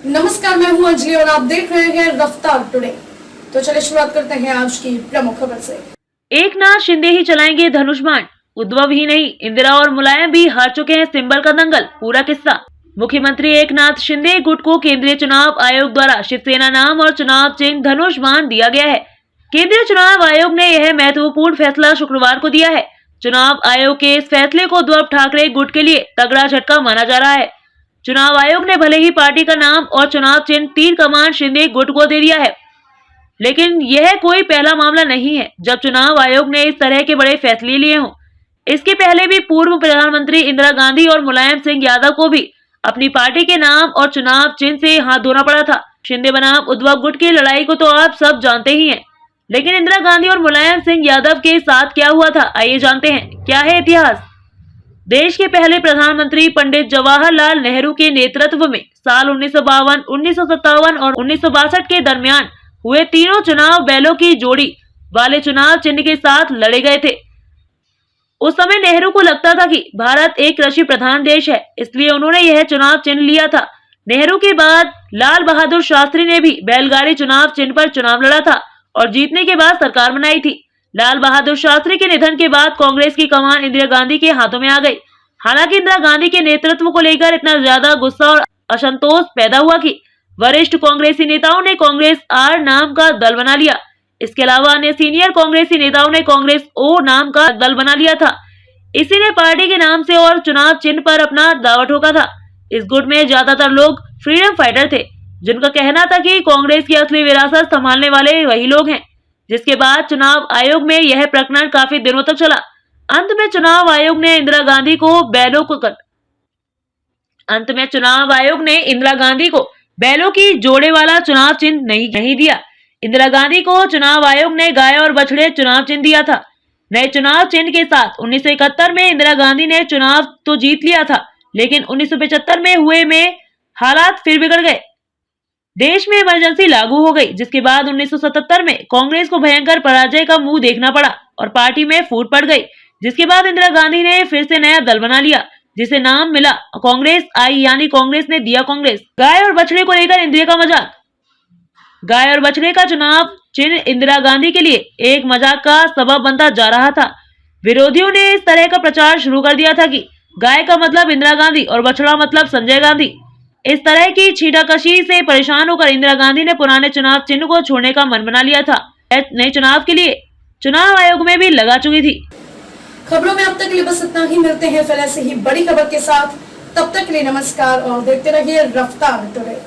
नमस्कार, मैं हूं अंजलि और आप देख रहे हैं रफ्तार टुडे। तो चलिए शुरुआत करते हैं आज की प्रमुख खबर से। एकनाथ शिंदे ही चलाएंगे धनुष बाण। उद्धव ही नहीं, इंदिरा और मुलायम भी हार चुके हैं सिंबल का दंगल। पूरा किस्सा। मुख्यमंत्री एकनाथ शिंदे गुट को केंद्रीय चुनाव आयोग द्वारा शिवसेना नाम और चुनाव चिन्ह धनुष बाण दिया गया है। केंद्रीय चुनाव आयोग ने यह महत्वपूर्ण फैसला शुक्रवार को दिया है। चुनाव आयोग के इस फैसले को उद्धव ठाकरे गुट के लिए तगड़ा झटका माना जा रहा है। चुनाव आयोग ने भले ही पार्टी का नाम और चुनाव चिन्ह तीर कमान शिंदे गुट को दे दिया है, लेकिन यह कोई पहला मामला नहीं है जब चुनाव आयोग ने इस तरह के बड़े फैसले लिए हों। इसके पहले भी पूर्व प्रधानमंत्री इंदिरा गांधी और मुलायम सिंह यादव को भी अपनी पार्टी के नाम और चुनाव चिन्ह से हाथ धोना पड़ा था। शिंदे बनाम उद्धव गुट की लड़ाई को तो आप सब जानते ही हैं, लेकिन इंदिरा गांधी और मुलायम सिंह यादव के साथ क्या हुआ था, आइए जानते हैं। क्या है इतिहास। देश के पहले प्रधानमंत्री पंडित जवाहरलाल नेहरू के नेतृत्व में साल 1952, 1957 और 1962 के दरमियान हुए तीनों चुनाव बैलों की जोड़ी वाले चुनाव चिन्ह के साथ लड़े गए थे। उस समय नेहरू को लगता था कि भारत एक कृषि प्रधान देश है, इसलिए उन्होंने यह चुनाव चिन्ह लिया था। नेहरू के बाद लाल बहादुर शास्त्री ने भी बैलगाड़ी चुनाव चिन्ह पर चुनाव लड़ा था और जीतने के बाद सरकार बनाई थी। लाल बहादुर शास्त्री के निधन के बाद कांग्रेस की कमान इंदिरा गांधी के हाथों में आ गई। हालांकि इंदिरा गांधी के नेतृत्व को लेकर इतना ज्यादा गुस्सा और असंतोष पैदा हुआ कि वरिष्ठ कांग्रेसी नेताओं ने कांग्रेस आर नाम का दल बना लिया। इसके अलावा अन्य सीनियर कांग्रेसी नेताओं ने कांग्रेस ओ नाम का दल बना लिया था। इसी ने पार्टी के नाम से और चुनाव चिन्ह पर अपना दावा ठोका था। इस गुट में ज्यादातर लोग फ्रीडम फाइटर थे, जिनका कहना था कि कांग्रेस की असली विरासत संभालने वाले वही लोग हैं। जिसके बाद चुनाव आयोग में यह प्रकरण काफी दिनों तक चला। अंत में चुनाव आयोग ने इंदिरा गांधी को बैलों की जोड़े वाला चुनाव चिन्ह नहीं दिया। इंदिरा गांधी को चुनाव आयोग ने गाय और बछड़े चुनाव चिन्ह दिया था। नए चुनाव चिन्ह के साथ 1971 में इंदिरा गांधी ने चुनाव तो जीत लिया था, लेकिन 1975 में हालात फिर बिगड़ गए। देश में इमरजेंसी लागू हो गई, जिसके बाद 1977 में कांग्रेस को भयंकर पराजय का मुंह देखना पड़ा और पार्टी में फूट पड़ गई। जिसके बाद इंदिरा गांधी ने फिर से नया दल बना लिया, जिसे नाम मिला कांग्रेस आई, यानी कांग्रेस ने दिया कांग्रेस। गाय और बछड़े को लेकर इंदिरा का मजाक। गाय और बछड़े का चुनाव चिन्ह इंदिरा गांधी के लिए एक मजाक का सबब बनता जा रहा था। विरोधियों ने इस तरह का प्रचार शुरू कर दिया था कि गाय का मतलब इंदिरा गांधी और बछड़ा मतलब संजय गांधी। इस तरह की छींटाकशी से परेशान होकर इंदिरा गांधी ने पुराने चुनाव चिन्ह को छोड़ने का मन बना लिया था। नए चुनाव के लिए चुनाव आयोग में भी लगा चुकी थी। खबरों में अब तक के लिए बस इतना ही। मिलते हैं फिर ऐसे ही बड़ी खबर के साथ। तब तक के लिए नमस्कार और देखते रहिए रफ्तार टुडे।